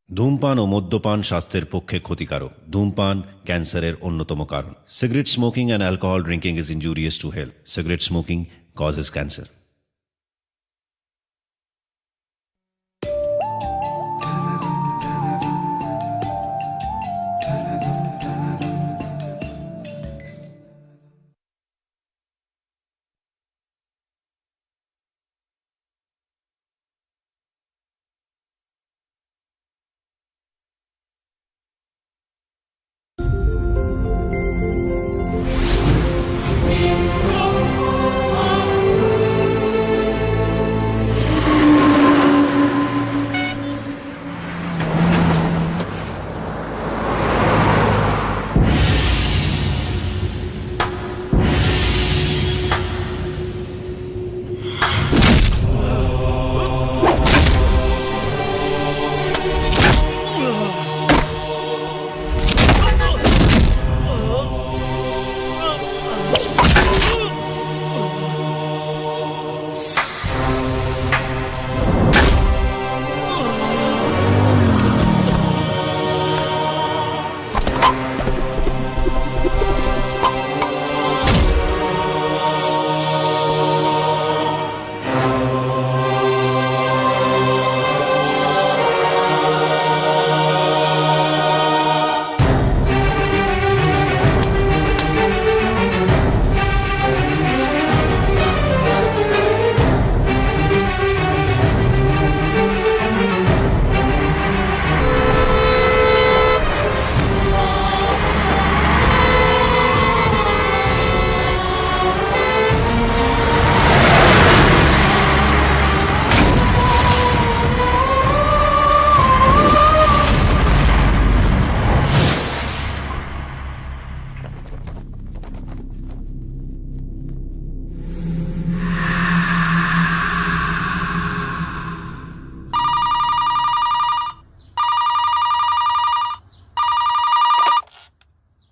ধূমপান ও মদ্যপান স্বাস্থ্যের পক্ষে ক্ষতিকারক। ধূমপান ক্যান্সারের অন্যতম কারণ। Cigarette smoking and alcohol drinking is injurious to health. Cigarette smoking causes cancer.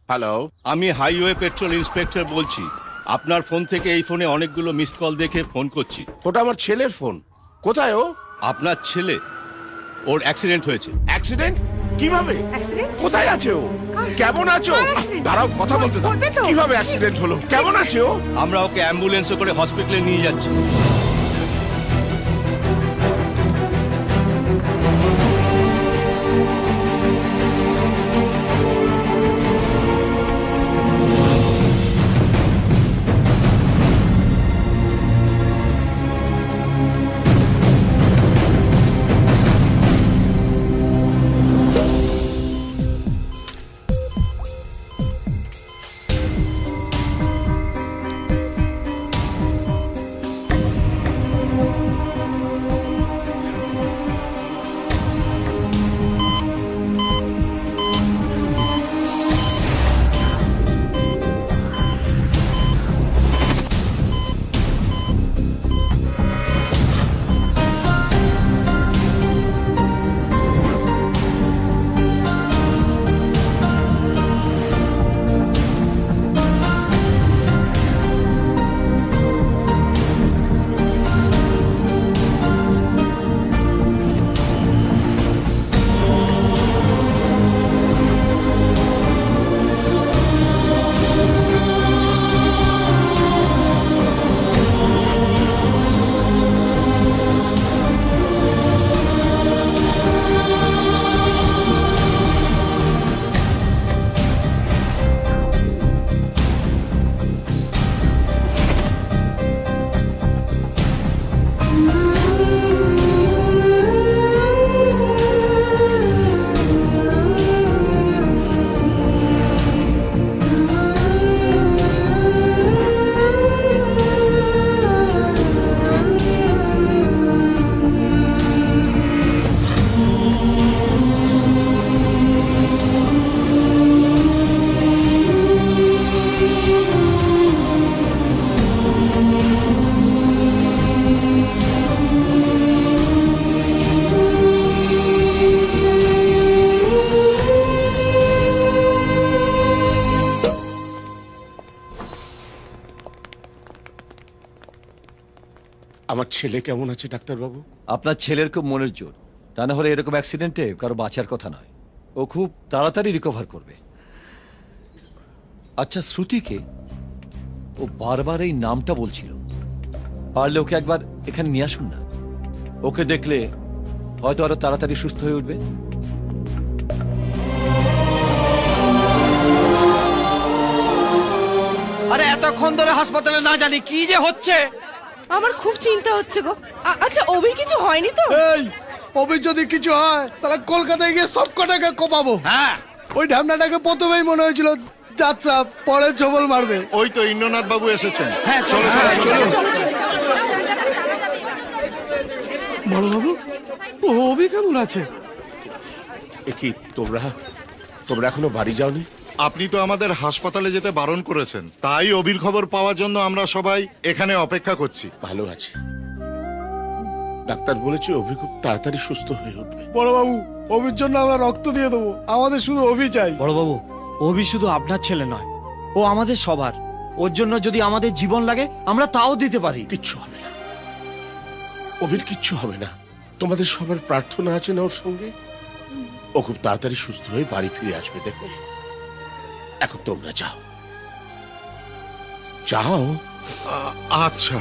Hello, আমি হাইওয়ে পেট্রোল ইন্সপেক্টর বলছি। আপনার ফোন থেকে এই ফোনে অনেকগুলো মিসড কল দেখে ফোন করছি। ওটা আমার ছেলের ফোন। কোথায় ও? আপনার ছেলে, ওর অ্যাক্সিডেন্ট হয়েছে। অ্যাক্সিডেন্ট? কিভাবে? অ্যাক্সিডেন্ট? কোথায় আছে ও? কেমন আছো? কার accident? দাঁড়াও, কথা বলতে দাও। করবে তো? কিভাবে অ্যাক্সিডেন্ট হলো? কেমন আছে ও? আমরা ওকে অ্যাম্বুলেন্সে করে হসপিটালে নিয়ে যাচ্ছি। আমার ছেলে কেমন আছে ডাক্তারবাবু? আপনার ছেলের খুব মনের জোর। তা না হলে এরকম অ্যাক্সিডেন্টে কারো বাঁচার কথা নয়। ও খুব তাড়াতাড়ি রিকভার করবে। আচ্ছা, শ্রুতিকে? ও বারবার এই নামটা বলছিল। পারলে ওকে একবার এখানে নিয়ে আসুন না। ওকে দেখলে হয়তো আরো তাড়াতাড়ি সুস্থ হয়ে উঠবে। আরে এতক্ষণ ধরে হাসপাতালে না জানি কি যে হচ্ছে। আমার খুব চিন্তা হচ্ছে গো। আচ্ছা, অভির কিছু হয়নি তো? এই অভির যদি কিছু হয় তাহলে কলকাতায় গিয়ে সব কটাকে কোপাবো। হ্যাঁ, ওই ঢামনাটাকে প্রথমেই মনে হয়েছিল যাত্রা, পরে ছবল মারবে। ওই তো ইন্দ্রনাথ বাবু এসেছেন। হ্যাঁ, চলো চলো চলো। বড় বাবু, ও অভি কেমন আছে? কি তোমরা এখনো বাড়ি যাওনি? আপনি তো আমাদের হাসপাতালে যেতে বারণ করেছেন, তাই অভির খবর পাওয়ার জন্য আমরা সবাই এখানে অপেক্ষা করছি। ভালো আছে, ডাক্তার বলেছে অভি খুব তাড়াতাড়ি সুস্থ হয়ে উঠবে। বড় বাবু, অভির জন্য আমরা রক্ত দিয়ে দেবো। আমাদের শুধু অভি চাই। বড়বাবু, অভি শুধু আপনার ছেলে নয়, ও আমাদের সবার। ওর জন্য যদি আমাদের জীবন লাগে আমরা তাও দিতে পারি। কিচ্ছু হবে না, অভির কিচ্ছু হবে না। তোমাদের সবার প্রার্থনা আছে না ওর সঙ্গে। ও খুব তাড়াতাড়ি সুস্থ হয়ে বাড়ি ফিরে আসবে। দেখো, এখন তোমরা যাও যাও। আচ্ছা।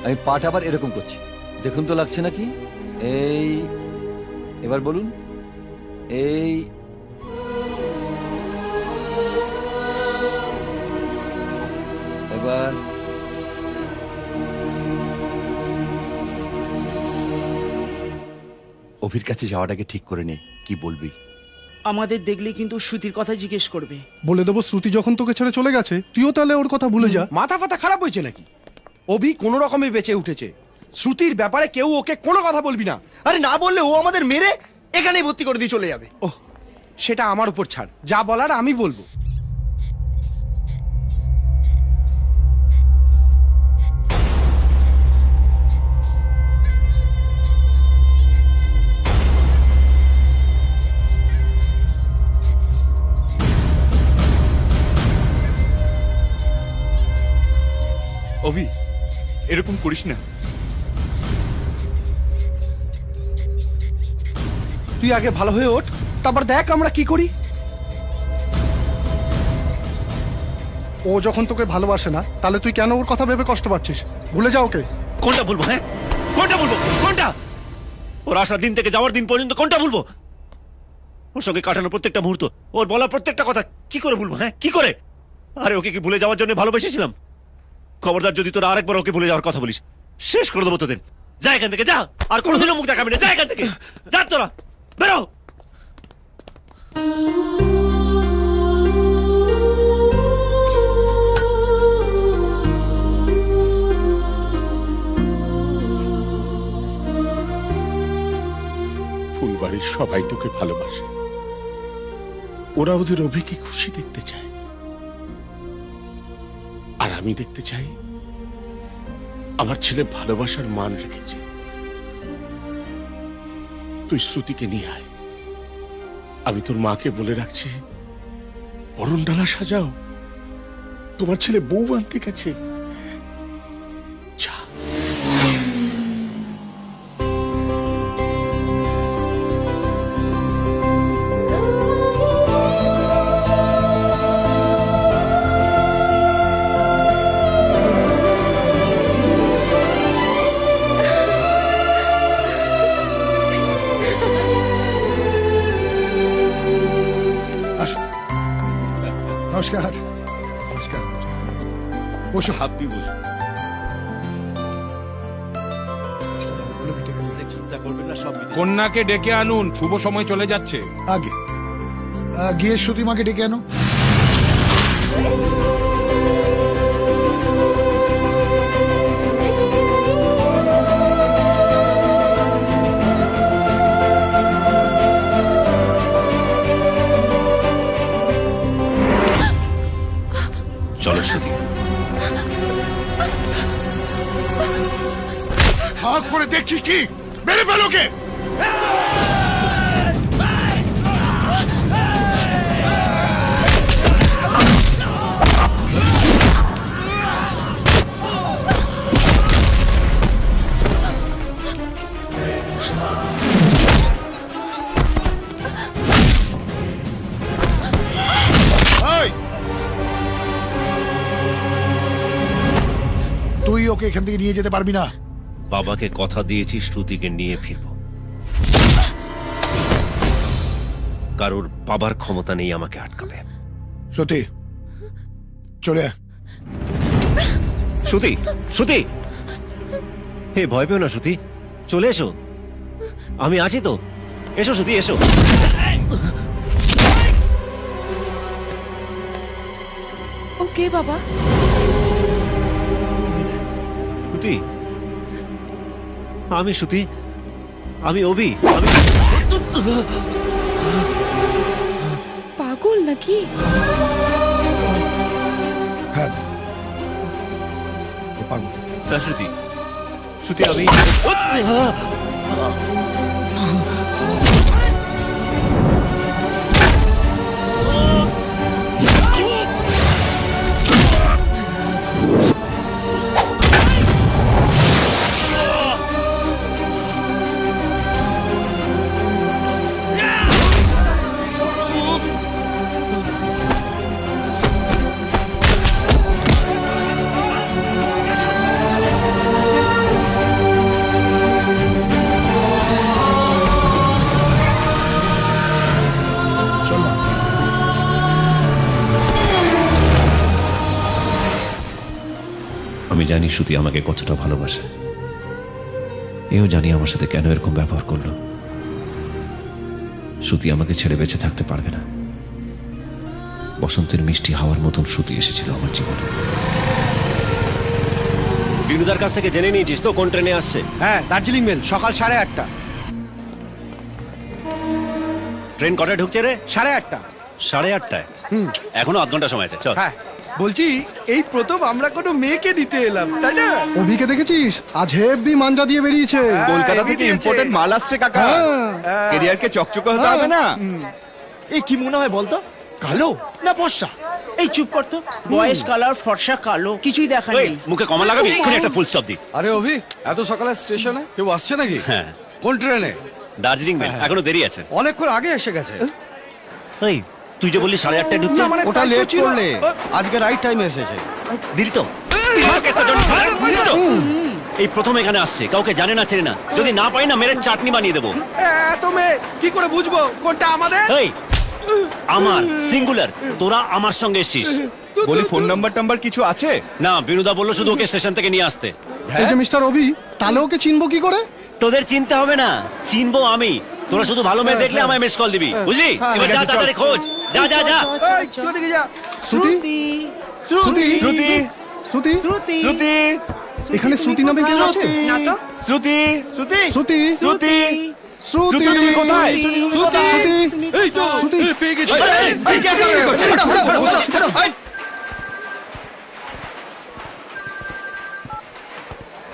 আমি পাঠ আবার এরকম করছি, দেখুন তো লাগছে নাকি? এই, এবার বলুন। এই, এবার অভির কাছে যাওয়াটাকে ঠিক করে নে, কি বলবি? আমাদের দেখলে কিন্তু শ্রুতির কথা জিজ্ঞেস করবে। বলে দেবো শ্রুতি যখন তোকে ছেড়ে চলে গেছে, তুইও তাহলে ওর কথা ভুলে যা। মাথা ফাতা খারাপ হয়েছে নাকি? অভি কোনো রকমে বেঁচে উঠেছে। শ্রুতির ব্যাপারে কেউ ওকে কোনো কথা বলবি না। আরে না বললে ও আমাদের মেরে এখানেই ভর্তি করে দিয়ে চলে যাবে। ওহ, সেটা আমার উপর ছাড়, যা বলার আমি বলবো। অভি, এরকম করিস না। তুই আগে ভালো হয়ে ওঠ, তারপর দেখ আমরা কি করি। ও যখন তোকে ভালোবাসে না, তাহলে তুই কেন ওর কথা ভেবে কষ্ট পাচ্ছিস? ভুলে যা ওকে। কোনটা বলবো? হ্যাঁ, কোনটা বলবো? কোনটা? ওর আসার দিন থেকে যাওয়ার দিন পর্যন্ত কোনটা বলবো? ওর সঙ্গে কাটানো প্রত্যেকটা মুহূর্ত, ওর বলা প্রত্যেকটা কথা কি করে বলবো? হ্যাঁ, কি করে? আরে ওকে কি ভুলে যাওয়ার জন্য ভালোবেসেছিলাম? খবরদার যদি তোরা আরেকবার ওকে ভুলে যাওয়ার কথা বলিস, শেষ করে দেবো তোদের। যা এখান থেকে, যা। আর কোনোদিনও মুখ দেখাবি না। যা এখান থেকে, যা তোরা, বেরো। ফুলবাড়ির সবাই তোকে ভালোবাসে। ওরা ওদের অভিকে খুশি দেখতে চায়, আর আমি দেখতে চাই আমার ছেলে ভালোবাসার মান রেখেছে। তুই শ্রুতিকে নিয়ে আয়। আমি তোর মাকে বলে রাখছি, অরণডালা সাজাও, তোমার ছেলে বউ আনতে গেছে। যা। নমস্কার। নমস্কার, বসো। হাপ্পি বসো। চিন্তা করবেন না, সব কন্যাকে ডেকে আনুন, শুভ সময় চলে যাচ্ছে। আগে গিয়ে শ্রুতিমাকে ডেকে আনো। হাঁ করে দেখছিস কি? মেরে ফেলোকে। তুই ওকে এখান থেকে নিয়ে যেতে পারবি না। বাবাকে কথা দিয়েছি শ্রুতিকে নিয়ে ফিরবো। কারোর বাবার ক্ষমতা নেই আমাকে আটকাবে। সত্যি চলে আয়। শ্রুতি, শ্রুতি, হে ভয় পেও না শ্রুতি, চলে এসো, আমি আছি তো। এসো শ্রুতি, এসো। ওকে বাবা। শ্রুতি, আমি শ্রুতি, আমি অভি, আমি পাগল নাকি? হ্যাঁ ও পাগল। না শ্রুতি, শ্রুতি আমি আমি জানি শ্রুতি আমাকে কতটা ভালোবাসে, এও জানি আমার সাথে কেন এরকম ব্যবহার করলো। শ্রুতি আমাকে ছেড়ে বেঁচে থাকতে পারবে না। বসন্তের মিষ্টি হাওয়ার মতন শ্রুতি এসেছিল আমার জীবনে। বিনুদার কাছ থেকে জেনে নিয়েছিস তো কোন ট্রেনে আসছে? হ্যাঁ, দার্জিলিং মেল সকাল 8:30। ট্রেন কটায় ঢুকছে রে? 8:30। 8:30টায়? এখনো আধ ঘন্টা সময় আছে, চল। হ্যাঁ, বলছি এই প্রথম আমরা কোনো মেয়েকে নিতে এলাম, তাই না? অভিকে দেখেছিস? আজ হেভি মাঞ্জা দিয়ে বেরিয়েছে। কলকাতা থেকে ইম্পোর্টেড মাল আসছে কাকা। কেরিয়ারকে চকচকে হতে হবে না? এই কি মনে হয় বলতো? কালো না ফর্সা? এই চুপ করতো, বয়স কালার ফর্সা কালো কিছুই দেখা ওই, নেই। মুখে কমা লাগাবি, এক্ষুনি একটা ফুল স্টপ দি। আরে অভি, এত সকালে স্টেশনে কেউ আসছে নাকি? হ্যাঁ, কোন ট্রেনে? দার্জিলিং মেল, এখনো দেরি আছে। অনেকক্ষণ আগে এসে গেছে। এই, তুই যে বললি 8:30টায় ঢুকছে, না, মানে ওটা তাই তো লেট ছিল। করলে আজকে রাইট টাইমে এসেছে। দিলি তো? দিলি তো? এই প্রথম এখানে আসছে, কাউকে জানে না চেনে না, যদি না পাই না মেরে চাটনি বানিয়ে দেবো। এত মেয়ে কি করে বুঝবো কোনটা আমাদের? এই, আমার সিঙ্গুলার, তোরা আমার সঙ্গে এসছিস। বলি ফোন নাম্বার কিছু আছে? না, বিনুদা বললো শুধু ওকে স্টেশন থেকে নিয়ে আসতে। এই যে মিস্টার অভি, তাহলে ওকে চিনবো কি করে? তোদের চিনতে হবে না, চিনবো আমি। তোরা শুধু ভালো মেয়ে দেখলে আমায় মিস কল দিবি, বুঝলি? এবার যা, তাড়াতাড়ি খোঁজ, যা যা যা। এই, ওদিকে যা। শ্রুতি, শ্রুতি, শ্রুতি, শ্রুতি, শ্রুতি, এখানে শ্রুতি নামে কেউ আছে? না তো। শ্রুতি, শ্রুতি, শ্রুতি, শ্রুতি, শ্রুতি, শ্রুতি কোথায়? শ্রুতি, এই তো, শ্রুতি। পেয়ে গেছি।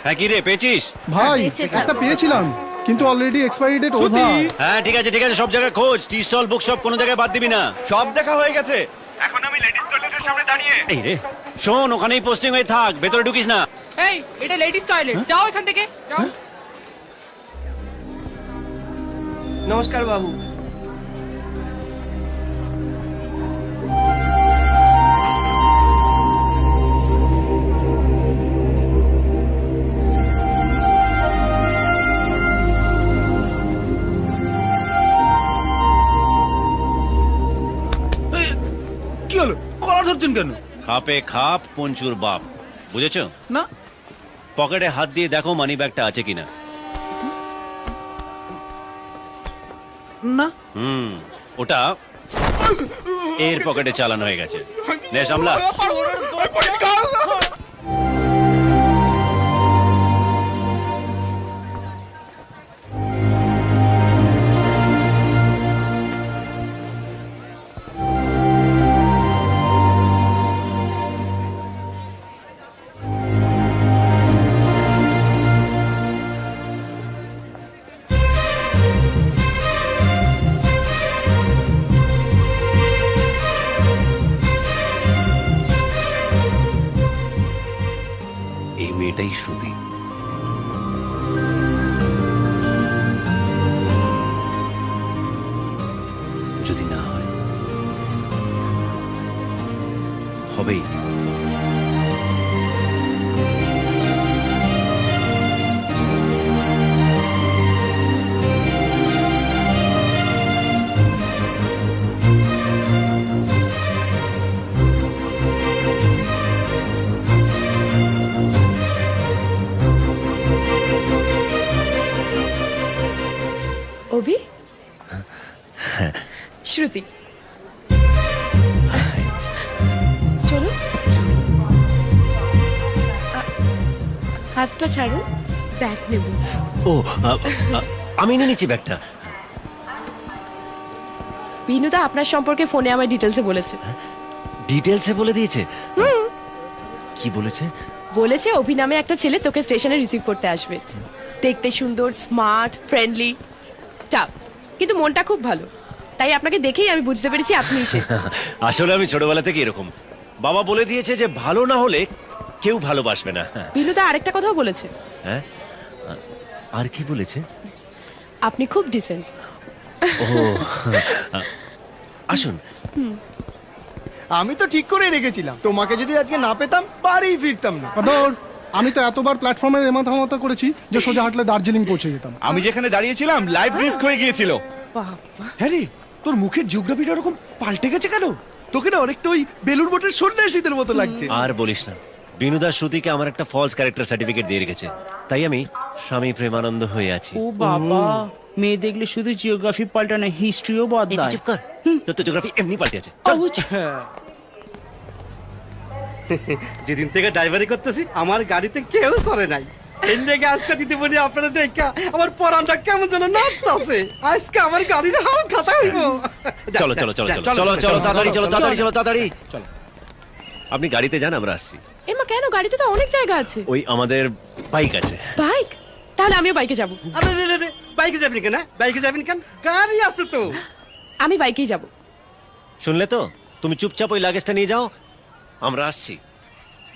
হ্যাঁ, কি রে, পেয়েছিস? ভাই একটা পেয়েছিলাম কিন্তু অলরেডি এক্সপায়ারি ডেট ওভার। হ্যাঁ, ঠিক আছে ঠিক আছে, সব জায়গায় খোঁজ, টি স্টল, বুক শপ, কোনো জায়গায় বাদ দিবি না। সব দেখা হয়ে গেছে। এই রে, শোন, ওখানেই পোস্টিং হয়ে থাক, ভেতরে ঢুকিস না। এই, এটা লেডিস টয়লেট, যাও এখান থেকে, যাও। নমস্কার বাবু। কি হলো? কলা ধরছেন কেন? খাপে খাপ, পঞ্চুর বাপ, বুঝেছো? না। পকেটে হাত দিয়ে দেখো মানি ব্যাগটা আছে কিনা। না। ওটা এর পকেটে চালানো হয়ে গেছে। নে সামলা। হবেই। অভি, শ্রুতি, চলো। হাতটা ছাড়ো, ব্যাগ নেব। ও আমি নিয়ে নিচ্ছি ব্যাগটা। বিনুদা আপনার সম্পর্কে ফোনে আমার ডিটেলসে বলেছে। ডিটেলসে বলে দিয়েছে? কি বলেছে? বলেছে অভি নামে একটা ছেলে তোকে স্টেশনে রিসিভ করতে আসবে। দেখতে সুন্দর, স্মার্ট, ফ্রেন্ডলি, টাফ, কিন্তু মনটা খুব ভালো। তাই আপনাকে দেখেই আমি বুঝতে পেরেছি আপনি সে। আসলে আমি ছোটবেলা থেকে এরকম। বাবা বলে দিয়েছে যে ভালো না হলে কেউ ভালোবাসবে না। বিনুদা আরেকটা কথাও বলেছে। হ্যাঁ, আর কি বলেছে? আপনি খুব ডিসেন্ট। ও আসুন। আমি তো ঠিক করে রেখেছিলাম, তোমাকে যদি আজকে না পেতাম বাড়ি ফিরতাম না। ধর, আমি তো এতবার প্ল্যাটফর্মে এমাথামাথা করেছি যে সোজা হাঁটলে দার্জিলিং পৌঁছে যেতাম। আমি যেখানে দাঁড়িয়েছিলাম লাইফ রিস্ক হয়ে গিয়েছিল। হ্যাঁ রে, তোর মুখের জিওগ্রাফিটা ওরকম পাল্টে গেছে কেন? তোকে না অনেকটা ওই বেলুর বোটের সন্ন্যাসীদের মতো লাগছে। আর বলিস না, বিনুদা শ্রুতিকে আমার একটা ফলস ক্যারেক্টার সার্টিফিকেট দিয়ে রেখেছে, তাই আমি স্বামী প্রেমানন্দ হয়ে আছি। ও বাবা, মেয়ে দেখলে শুধু জিওগ্রাফি পাল্টা না, হিস্ট্রিও এই তুই বদলায়। চুপ কর, তোর তো জিওগ্রাফি এমনি পাল্টে আছে। যেদিন থেকে ড্রাইভারি করতেছি আমার গাড়িতে কেউ সরে নাই। এই লেগে আজকে দিতে বলি আপনারা দেখা আমার পরানটা কেমন যেন নাচতেছে। আজকে আমার গাড়ির হাল খাতা হইব। চলো চলো চলো চলো চলো চলো তাড়াতাড়ি, চলো তাড়াতাড়ি, চলো তাড়াতাড়ি চলো। আপনি গাড়িতে যান, আমরা আসছি। এমা কেন? গাড়িতে তো অনেক জায়গা আছে। ওই আমাদের বাইক আছে। বাইক? তাহলে আমিও বাইকে যাব। আরে রে রে রে, বাইকে যাবেন কেন? বাইকে যাবেন কেন? গাড়ি আছে তো। আমি বাইকেই যাব। শুনলে তো, তুমি চুপচাপ ওই লাগেজটা নিয়ে যাও, আমরা আসছি।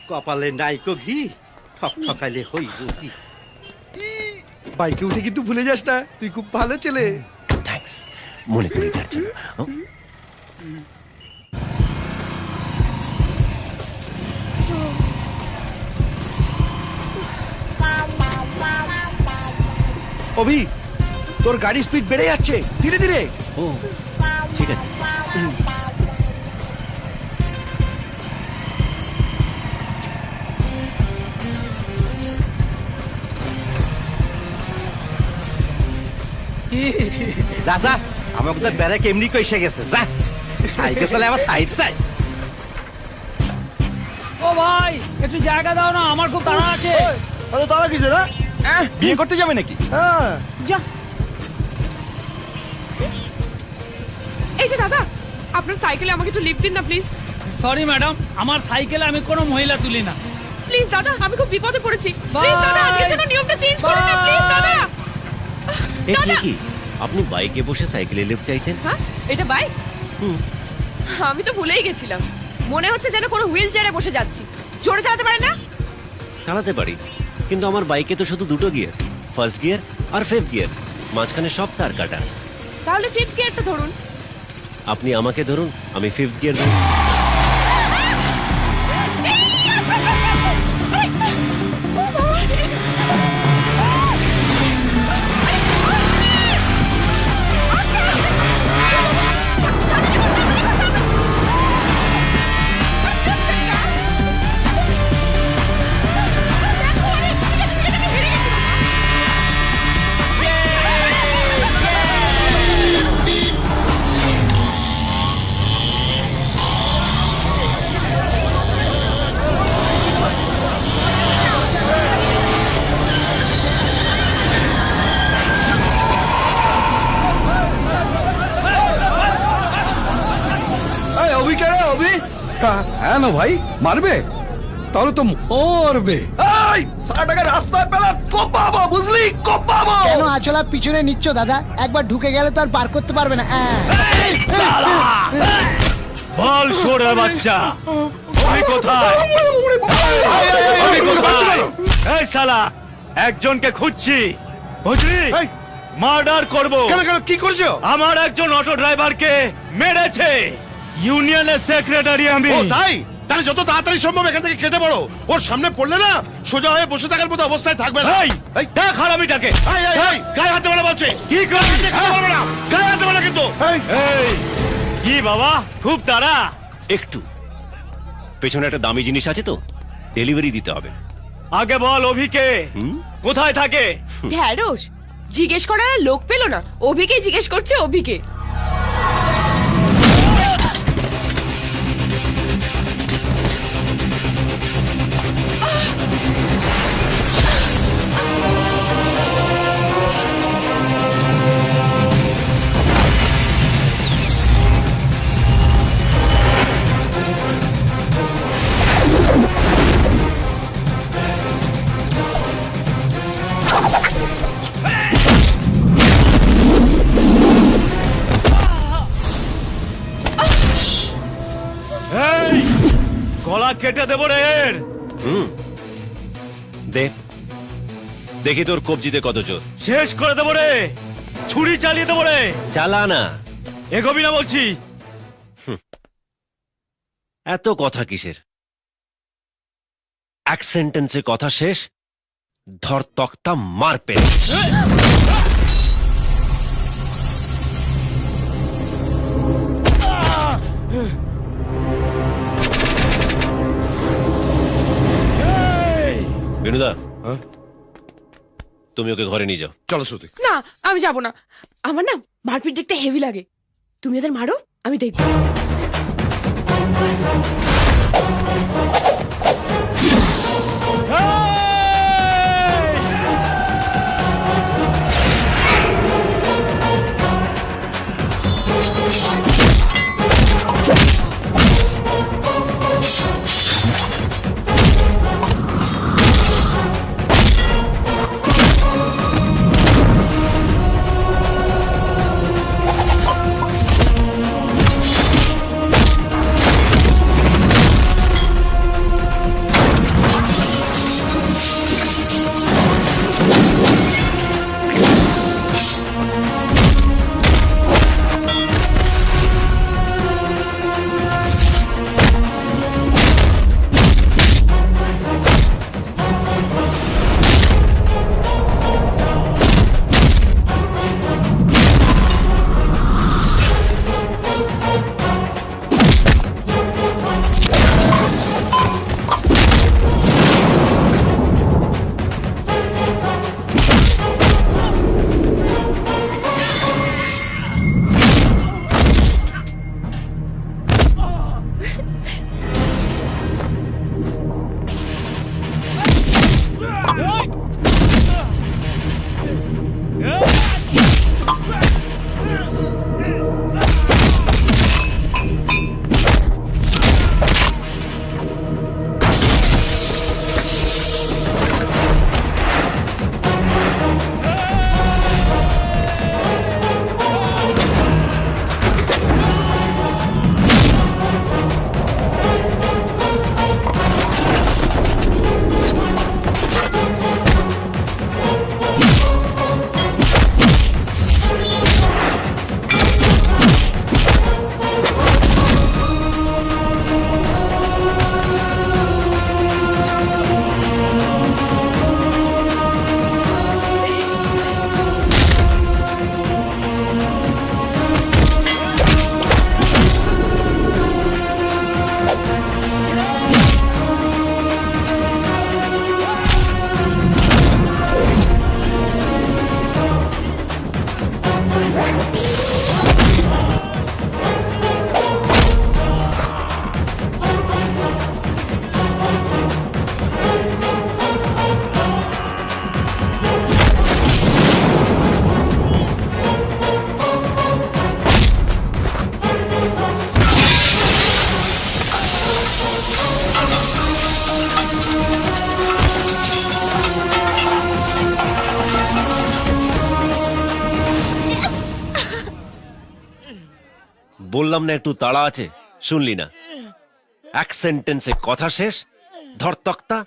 কপালে নাইকো ঘি, ঠক ঠকাইলে হইব কি। বাইকে উঠে কিন্তু ভুলে যাস না, তুই খুব ভালো ছেলে। থ্যাঙ্কস মনে করিয়ে দেওয়ার জন্য। অভি, তোর গাড়ি স্পিড বেড়ে যাচ্ছে, ধীরে ধীরে। ও ঠিক আছে। যা যা, আমাকে তো ব্যারাক এমনি কইসে গেছে। যা সাইকেল চালে আমার সাইড সাইড। ও ভাই, একটু জায়গা দাও না, আমার খুব তাড়া আছে। তারা কিছু না, বিয়ে করতে যাবে নাকি? হ্যাঁ যা। এই যে দাদা, আপনার সাইকেলে আমাকে একটু লিফট দিন না প্লিজ। সরি ম্যাডাম, আমার সাইকেলে আমি কোনো মহিলা তুলি না। প্লিজ দাদা, আমি খুব বিপদে পড়েছি। প্লিজ দাদা, আজকের জন্য নিয়মটা চেঞ্জ করুন না প্লিজ দাদা। এ কি কি, আপনি বাইকে বসে সাইকেলে লিফট চাইছেন? হ্যাঁ, এটা বাইক? আমি তো ভুলেই গেছিলাম। মনে হচ্ছে যেন কোনো হুইল চেয়ারে বসে যাচ্ছি। জোরে চালাতে পারে না? চালাতে পারি, কিন্তু আমার বাইকে তো শুধু দুটো গিয়ার, ফার্স্ট গিয়ার আর ফিফথ গিয়ার, মাঝখানে সব তার কাটা। তাহলে ফিফথ গিয়ারটা ধরুন। আপনি আমাকে ধরুন, আমি ফিফথ গিয়ার ধরছি। অভি কেন? অভি হ্যাঁ না ভাই, মারবে তাহলে তো মরবে। এই সারা টাকা রাস্তায় পেলাম, কোপাবো, বুঝলি? কোপাবো। কেন আচলা পিছনে নিচ্ছ দাদা? একবার ঢুকে গেলে তো আর বার করতে পারবে না। বল শোরের বাচ্চা, আমি কোথায়? আমি কোথায়? এই শালা, একজনকে খুঁজছি, বুঝলি? মার্ডার করব। কেন কেন, কি করছো? আমার একজন অটো ড্রাইভারকে মেরেছে, ইউনিয়নের সেক্রেটারি আমি। ও তাই? তাহলে যত তাড়াতাড়ি সম্ভব এখান থেকে কেটে পড়ো। ওর সামনে পড়লে না সোজা হয়ে বসে থাকার মতো অবস্থায় থাকবে না। এই দেখ হারামিটাকে, গায়ে হাতে বলা বলছে। কি করছিস? গায়ে হাতে বলা কিন্তু। কি বাবা, খুব তাড়া? একটু পেছনে একটা দামি জিনিস আছে তো, ডেলিভারি দিতে হবে। আগে বল অভিকে কোথায় থাকে? ঢ্যাঁড়স জিজ্ঞেস করার আর লোক পেল না, অভিকে জিজ্ঞেস করছে অভিকে। এই গলা কেটে দেবো রে এর। দে দেখি তোর কবজিতে কত জোর। শেষ করে দেবো রে, ছুরি চালিয়ে দেবো রে। চালা না, এগোবি না বলছি। এত কথা কিসের? এক সেন্টেন্সে কথা শেষ, ধর তক্তা মার পেরে। বিনুদা, তুমি ওকে ঘরে নিয়ে যাও। চলো শ্রুতি। না আমি যাব না, আমার না মারপিট দেখতে হেভি লাগে। তুমি ওদের মারো, আমি দেখবো। বললাম না একটু তাড়া আছে, শুনলি না? এক সেন্টেন্সে কথা শেষ, ধর তক্তা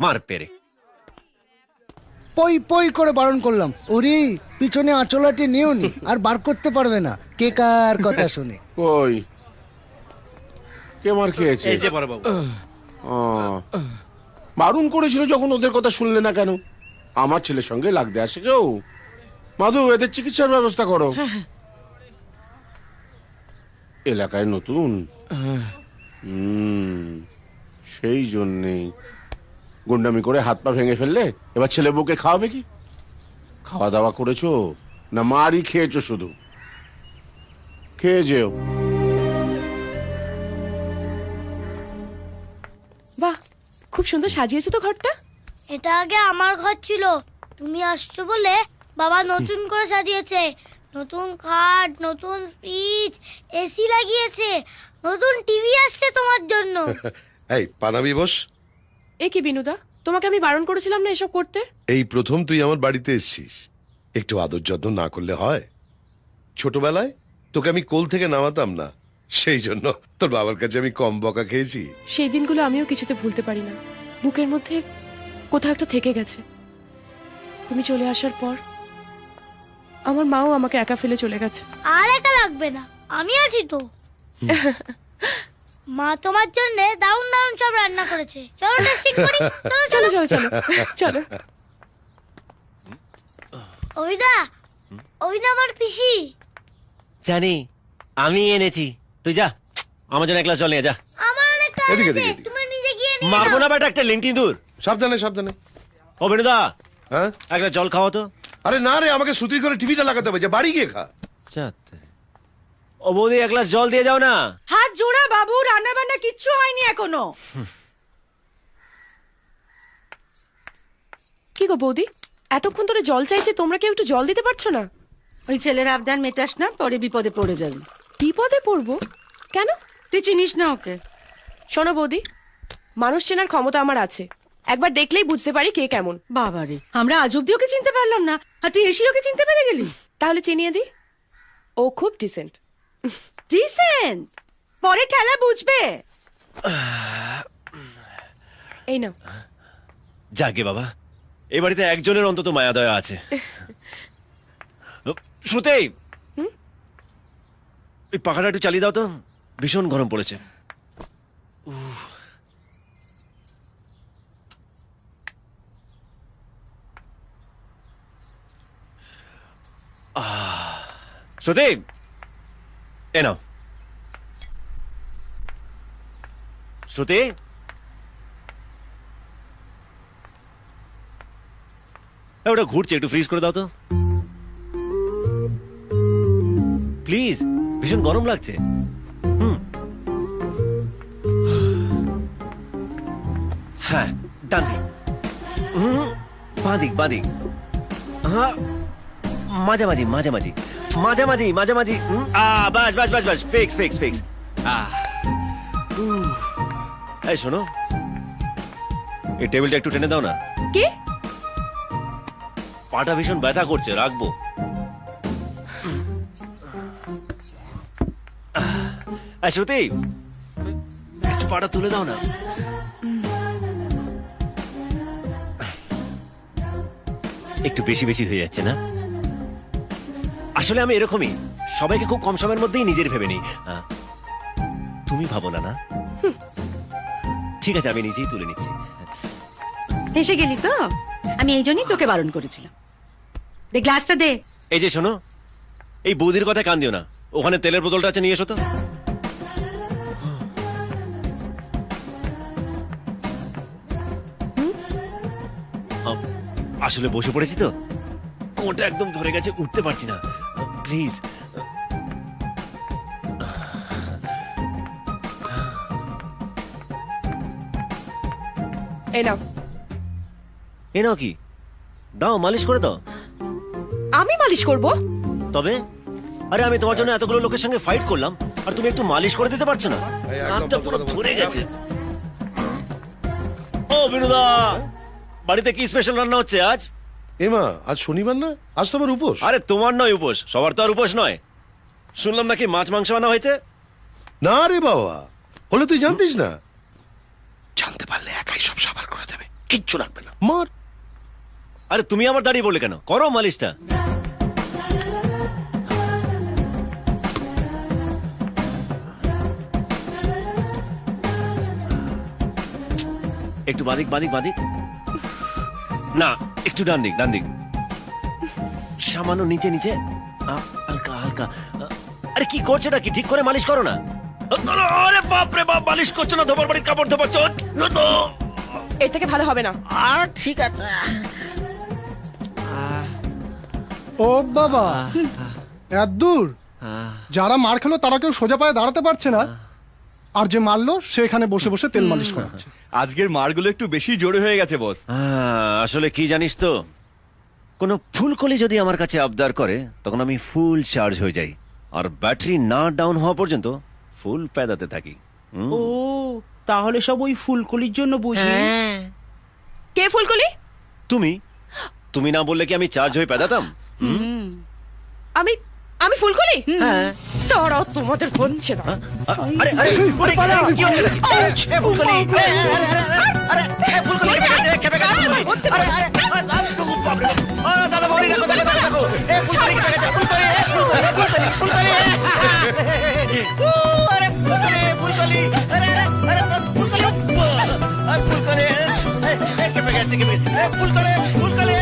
মার পেরে। পই পই করে বারণ করলাম, ওরে পিছনে আঁচলাটি নিও নি, আর বার করতে পারবে না কে কার কথা শুনে। ওই কে মার খেয়েছে? এই যে বড়বাবু। বারণ করেছিল যখন, ওদের কথা শুনলে না কেন? আমার ছেলের সঙ্গে লাগতে আসে কেউ? মাধু, এদের চিকিৎসার ব্যবস্থা করো। এলাকায় নতুন, সেই জন্যেই গুন্ডামি করে হাত পা ভেঙে ফেললে। এবার ছেলে বউকে খাওয়াবে কি? খাওয়া দাওয়া করেছো না মারই খেয়েছো? শুধু খেয়ে যেও। বাহ, খুব সুন্দর সাজিয়েছো তো ঘরটা। এটা আগে আমার ঘর ছিল, তুমি আসছো বলে বাবা নতুন করে সাজিয়েছে। নতুন খাট, নতুন ফ্রিজ, এসি লাগিয়েছে, নতুন টিভি আসছে তোমার জন্য। এই পানাবি বস। এ কি বিনুদা, তোমাকে আমি বারণ করেছিলাম না এসব করতে? এই প্রথম তুই আমার বাড়িতে এসেছিস, একটু আদর যত্ন না করলে হয়? ছোটবেলায় তোকে আমি কোল থেকে নামাতাম না, সেই জন্য তোর বাবার কাছে আমি কম বকা খেয়েছি। সেই দিনগুলো আমিও কিছুতে ভুলতে পারি না। বুকের মধ্যে কোথাও একটা থেকে গেছে। তুমি চলে আসার পর আমার মাও আমাকে একা ফেলে চলে গেছে। আর একা লাগবে না, আমি আছি তো। মা তোমার জন্য দারুণ দারুণ সব রান্না করেছে, চলো টেস্টিং করি। চলো চলো চলো চলো চলো। অভিদা, অভিদা আমার পিসি। জানি, আমি এনেছি। তুই যা, আমার জন্য এক গ্লাস জল নিয়ে যা। আমার অনেক কাজ এদিকে, আছে, এদিকে। তুমি নিজে গিয়ে নিয়ে মারবো নাও। না বেটা, একটা লিংটি দূর। সাবধানে সাবধানে। ও বেনুদা, হ্যাঁ এক গ্লাস জল খাওয়া তো। আরে না রে, আমাকে সুতির করে টিভিটা লাগাতে হবে, যে বাড়ি গিয়ে খা। ও বৌদি, এক গ্লাস জল দিয়ে যাও না। হাত জোড়া বাবু, রান্না বান্না কিচ্ছু হয়নি এখনো। কি গো বৌদি, এতক্ষণ ধরে জল চাইছে, তোমরা কেউ একটু জল দিতে পারছো না? ওই ছেলের আবদার মেটাস না, পরে বিপদে পড়ে যাবি। বিপদে পড়বো কেন? তুই চিনিস না ওকে? শোনো বৌদি, মানুষ চেনার ক্ষমতা আমার আছে। একবার দেখলেই বুঝতে পারি কে কেমন। বাবারে, আমরা আজ অব্দি ওকে চিনতে পারলাম না, আর তুই এসে ওকে চিনতে পেরে গেলি? তাহলে চিনিয়ে দি, ও খুব ডিসেন্ট। ডিসেন্ট? পরে ঠেলা বুঝবে। এই নাও। যাকে বাবা, এ বাড়িতে একজনের অন্তত মায়া দয়া আছে। শুতে এই পাখাটা একটু চালিয়ে দাও তো, ভীষণ গরম পড়েছে। শ্রুতি, এ নাও। শ্রুতি, ওটা ঘুরছে, একটু ফ্রিজ করে দাও তো প্লিজ, ভীষণ গরম লাগছে। হ্যাঁ, ডান দিক, বাঁদিক বাঁদিক, হ্যাঁ, মাঝামাঝি মাঝামাঝি মাঝামাঝি মাঝামাঝি। বাস বাস বাস বাস, ফিক্স ফিক্স ফিক্স। এই শোনো, এই টেবিলটা একটু টেনে দাও না। কি? পাটা ভীষণ ব্যথা করছে, রাখবো? শ্রুতি, একটু পাটা তুলে দাও না। একটু বেশি বেশি হয়ে যাচ্ছে না? আসলে আমি এরকমই, সবাইকে খুব কম সময়ের মধ্যেই নিজের ভেবে নিই। তুমি ভাবো না? না, ঠিক আছে, আমি নিজেই তুলে নিচ্ছি। এসে গেলি তো, আমি এই জন্যই তোকে বারণ করেছিলাম। দে গ্লাসটা দে। এই যে শোনো, এই বৌদির কথা কান দিও না। ওখানে তেলের বোতলটা আছে, নিয়ে এসো তো। আসলে বসে পড়েছি তো, কোনটা একদম ধরে গেছে, উঠতে পারছি না। প্লিজ। এই নাও। এ নাও। কি দাও, মালিশ করে দাও। আমি মালিশ করব? তবে আরে, আমি তোমার জন্য এতগুলো লোকের সঙ্গে ফাইট করলাম, আর তুমি একটু মালিশ করে দিতে পারছো না? কাঁধটা পুরো ধরে গেছে। ও বিনুদা, বাড়িতে কি স্পেশাল রান্না হচ্ছে আজ? এমা, আজ শনিবার না? আজ তো আমার উপোস। আরে তোমার নয় উপোস, সবার তো আর উপোস নয়। শুনলাম নাকি মাছ মাংস আনা হয়েছে। না রে বাবা, হলে তুই জানতিস না? জানতে পারলে একাই সব সাবার করে দেবে, কিচ্ছু রাখবে না। মার। আরে তুমি আমার দাঁড়িয়ে বললে কেন? করো মালিশটা। একটু বাদিক বাদিক বাদিক, না একটু ডান দিক ডান দিক, সামান্য নিচে নিচে, হালকা হালকা। আরে কি করছো নাকি? ঠিক করে মালিশ করো না। আরে বাপ রে বাপ, মালিশ করছো না, ধোবার বাড়ির কাপড় ধোবার চোট তো। এর থেকে ভালো হবে না। ঠিক আছে। ও বাবা, এত দূর? যারা মার খেলো তারা কেউ সোজা পায়ে দাঁড়াতে পারছে না, আর যে মারলো সে এখানে বসে বসে তেল মালিশ করাচ্ছে। আজকের মারগুলো একটু বেশি জোরে হয়ে গেছে বস। আসলে কি জানিস তো, কোনো ফুলকলি যদি আমার কাছে আবদার করে তখন আমি ফুল চার্জ হয়ে যাই, আর ব্যাটারি না ডাউন হওয়া পর্যন্ত ফুল পেদাতে থাকি। ও তাহলে সব ওই ফুলকলির জন্য বুঝি। কে ফুলকলি? তুমি তুমি না বললে কি আমি চার্জ হয়ে পেদাতাম? আমি আমি ফুলকলি? হ্যাঁ। তারাও তোমাদের হচ্ছে না। আরে আরে কি হচ্ছে? এ ফুলকলি, আরে এ ফুলকলি কেবে গেছে? হচ্ছে আরে আরে বাপ রে বাপ, দাদা বলি রাখো, দাদা রাখো। এ ফুলকলি কেবে গেছে? ফুলকলি ফুলকলি ফুলকলি, আরে ফুলকলি ফুলকলি, আরে আরে আরে ফুলকলি, আরে ফুলকলি কেবে গেছে? কেবে গেছে? এ ফুলকলি ফুলকলি,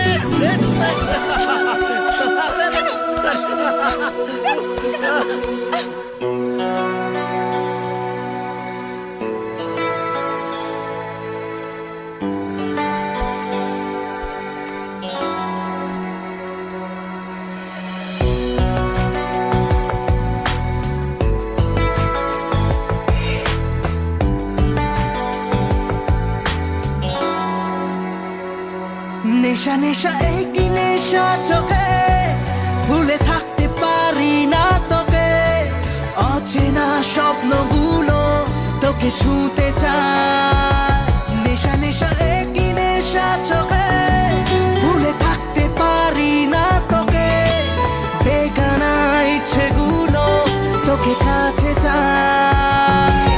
নেশা নেশা এই কি নেশা চোখে, ভুলে থাকতে পারি না তোকে, অচেনা স্বপ্নগুলো তোকে ছুঁতে চায়। নেশা নেশা এই কি নেশা চোখে, ভুলে থাকতে পারি না তোকে, বেগানা ইচ্ছেগুলো তোকে কাছে চায়।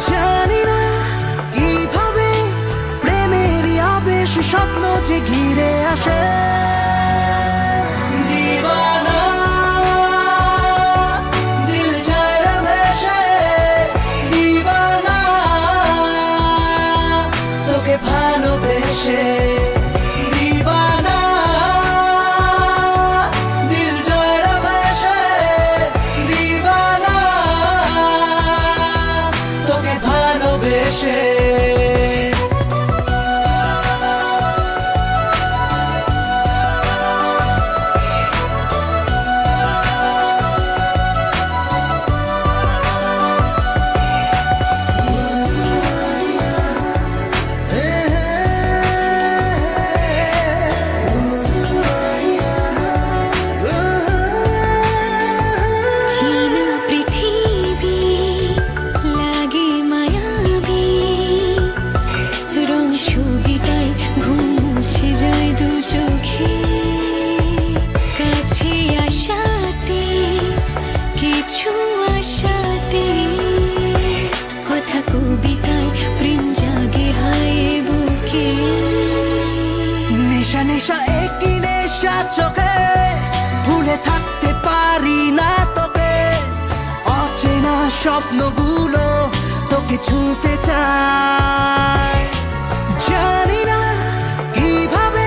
জানি না কিভাবে প্রেমেরই আবেশ স্বপ্ন যে ঘিরে আসে, দিওয়ানা দিল যায় রে ভেসে, দিওয়ানা তোকে ভালোবেসে, দিওয়ানা দিল যায় রে ভেসে, দিওয়ানা তোকে ভালোবেসে। নেশা একই নেশা চোখে, ভুলে থাকতে পারি না তোকে, অচেনা স্বপ্নগুলো তোকে ছুঁতে চায়। জানি না কিভাবে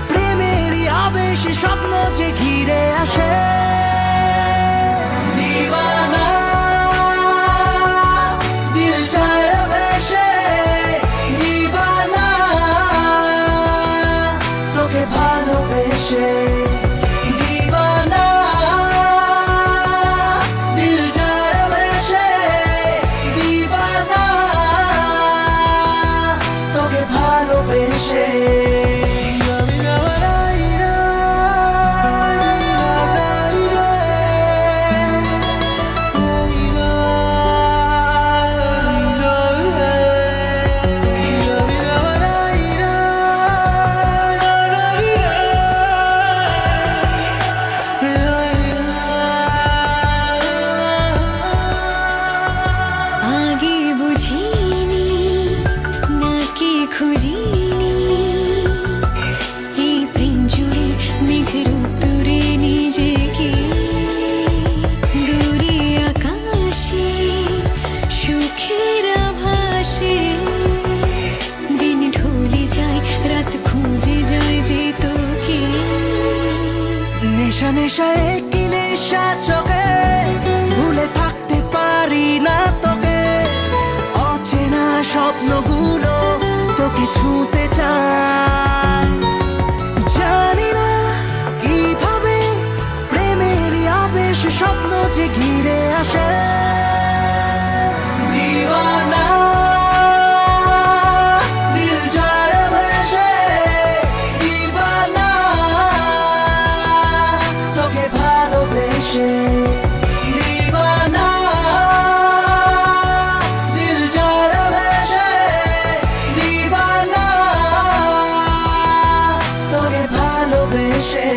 প্রেমেরই আবেশ স্বপ্ন যে ঘিরে আসে, দিওয়ানা দিল যায় রে ভেসে, দিওয়ানা তোকে ভালোবেসে, দিওয়ানা দিল যায় রে ভেসে, দিওয়ানা তোকে ভালোবেসে। নেশা নেশায় কি নেশা চোখে ভুলে থাকতে পারি না তোকে অচেনা স্বপ্নগুলো তোকে ছুঁতে চায় জানি না কিভাবে প্রেমের আবেশ স্বপ্ন যে ঘিরে আসে দিওয়ানা দিল যার বেশে দিওয়ানা তোকে ভালোবেসে দিওয়ানা দিল যার বেশে দিওয়ানা তোকে ভালোবেসে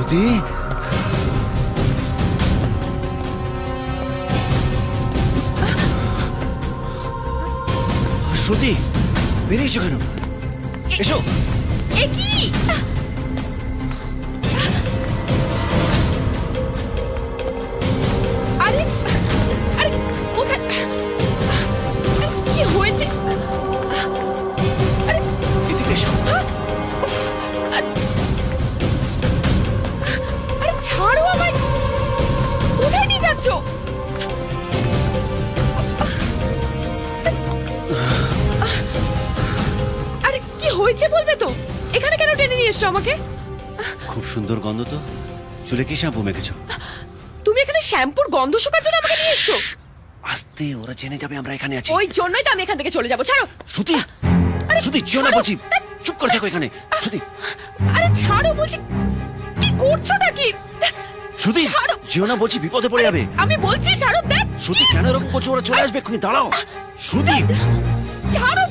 শ্রুতি, শ্রুতি বেরিয়েছো কেন? এসো। এ কি? আরে আরে কোথায় কি হয়েছে? আরে এদিকে এসো। আরে ছাড়ো আমায়, কোথায় নিয়ে যাচ্ছ? আরে কি হয়েছে বলবে তো? এখানে কেন টেনে নিয়ে এসছো আমাকে? খুব সুন্দর গন্ধ তো। চুলে কি শ্যাম্পু মেখেছো? তুমি এখানে শ্যাম্পুর গন্ধ শোকার জন্য আমাকে নিয়ে এসছো? আস্তে, ওরা জেনে যাবে আমরা এখানে আছি। ওই জন্যই তো আমি এখান থেকে চলে যাবো। ছাড়ো। শ্রুতি, শ্রুতি যেও না বলছি। চুপ করে থাকো এখানে। শ্রুতি, আরে ছাড়ো বলছি। কি করছোটা কি? শ্রুতি যেও না বলছি, বিপদে পড়ে যাবে। আমি বলছি ছাড়ো। দেখ শ্রুতি কেন এরকম করছো? ওরা চলে আসবে এক্ষুনি। দাঁড়াও শ্রুতি। ছাড়ো।